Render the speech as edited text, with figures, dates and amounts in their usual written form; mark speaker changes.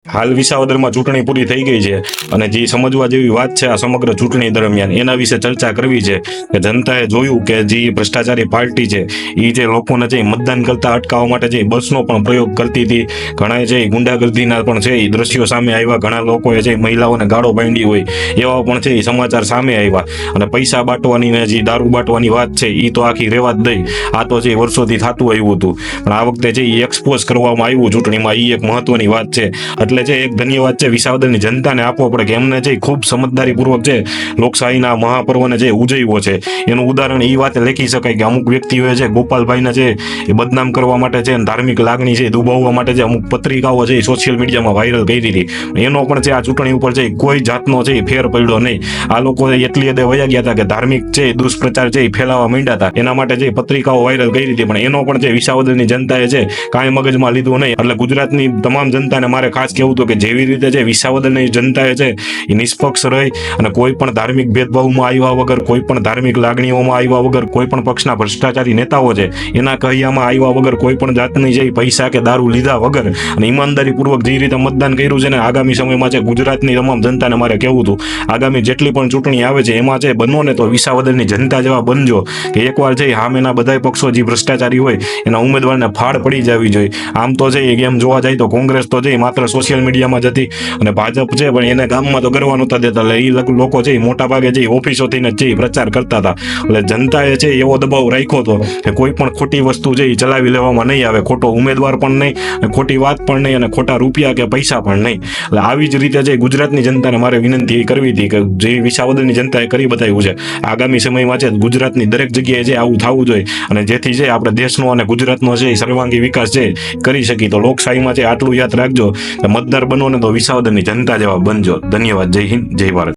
Speaker 1: હાલ વિસાવદરમાં ચૂંટણી પૂરી થઈ ગઈ છે અને જે સમજવા જેવી વાત છે આ સમગ્ર ચૂંટણી દરમિયાન એના વિશે ચર્ચા કરવી છે કે જનતાએ જોયું કે જે ભ્રષ્ટાચારી પાર્ટી છે એ જે લોકોને જે મતદાન કરતા અટકાવવા માટે જે બસનો પણ પ્રયોગ કરતી હતી, ઘણા જે ગુંડાગર્દીના પણ છે એ દ્રશ્યો સામે આવ્યા, ઘણા લોકોએ જે મહિલાઓને ગાળો બાંધી હોય એવા પણ છે એ સમાચાર સામે આવ્યા. અને પૈસા બાંટવાની ને જે દારૂ બાંટવાની વાત છે એ તો આખી રેવા જ દઈ, આ તો જે વર્ષોથી થતું આવ્યું હતું પણ આ વખતે જે એક્સપોઝ કરવામાં આવ્યું ચૂંટણીમાં એ એક મહત્વની વાત છે. એટલે જે એક ધન્યવાદ છે વિસાવદરની જનતાને આપવો પડે કે એમને જે ખૂબ સમજદારીપૂર્વક છે લોકશાહીના મહાપર્વને જે ઉજવ્યો છે એનું ઉદાહરણ એ વાતે લેખી શકાય કે અમુક વ્યક્તિઓએ છે ગોપાલભાઈને છે એ બદનામ કરવા માટે છે ધાર્મિક લાગણી છે દુભાવવા માટે જે અમુક પત્રિકાઓ છે એ સોશિયલ મીડિયામાં વાયરલ કરી હતી, એનો પણ છે આ ચૂંટણી ઉપર છે કોઈ જાતનો છે ફેર પડ્યો નહીં. આ લોકો એટલી હદે વયા ગયા હતા કે ધાર્મિક છે દુષ્પ્રચાર છે એ ફેલાવા માંડ્યા હતા, એના માટે જે પત્રિકાઓ વાયરલ કરી હતી પણ એનો પણ જે વિસાવદરની જનતાએ છે કાંઈ મગજમાં લીધું નહીં. એટલે ગુજરાતની તમામ જનતાને મારે ખાસ કહેવું હતું કે જેવી રીતે જે વિસાવદરની જનતાએ છે એ નિષ્પક્ષ રહી અને કોઈ પણ ધાર્મિક ભેદભાવમાં આવ્યા વગર, કોઈ પણ ધાર્મિક લાગણીઓમાં આવ્યા વગર, કોઈ પણ પક્ષના ભ્રષ્ટાચારી નેતાઓ છે એના કહ્યામાં આવ્યા વગર, કોઈ પણ જાતની જે પૈસા કે દારૂ લીધા વગર અને ઈમાનદારીપૂર્વક જે રીતે મતદાન કર્યું છે ને આગામી સમયમાં છે ગુજરાતની તમામ જનતાને મારે કહેવું હતું આગામી જેટલી પણ ચૂંટણી આવે છે એમાં છે બનો ને તો વિસાવદરની જનતા જેવા બનજો કે એકવાર છે સામેના બધા પક્ષો જે ભ્રષ્ટાચારી હોય એના ઉમેદવારને ફાળ પડી જવી જોઈએ. આમ તો છે એમ જોવા જાય તો કોંગ્રેસ તો છે માત્ર સોશિયલ મીડિયામાં જતી અને ભાજપ છે પણ એને ગામમાં તો કરવા નહોતા દેતા. એટલે એ લોકો છે મોટા ભાગે છે ઓફિસોથી જ પ્રચાર કરતા હતા. એટલે જનતાએ છે એવો દબાવ રાખ્યો હતો કે કોઈ પણ ખોટી વસ્તુ છે એ ચલાવી લેવામાં નહીં આવે, ખોટો ઉમેદવાર પણ નહીં, ખોટી વાત પણ નહીં અને ખોટા રૂપિયા કે પૈસા પણ નહીં. એટલે આવી જ રીતે છે ગુજરાતની જનતાને મારે વિનંતી એ કરવી હતી કે જે વિસાવદરની જનતાએ કરી બતાવ્યું છે આગામી સમયમાં છે ગુજરાતની દરેક જગ્યાએ છે આવું થવું જોઈએ અને જેથી છે આપણે દેશનો અને ગુજરાતનો છે સર્વાંગી વિકાસ છે કરી શકીએ. તો લોકશાહીમાં છે આટલું યાદ રાખજો કે મતદાર બનો ને તો વિસાવદરની જનતા જેવા બનજો. ધન્યવાદ. જય હિન્દ, જય ભારત.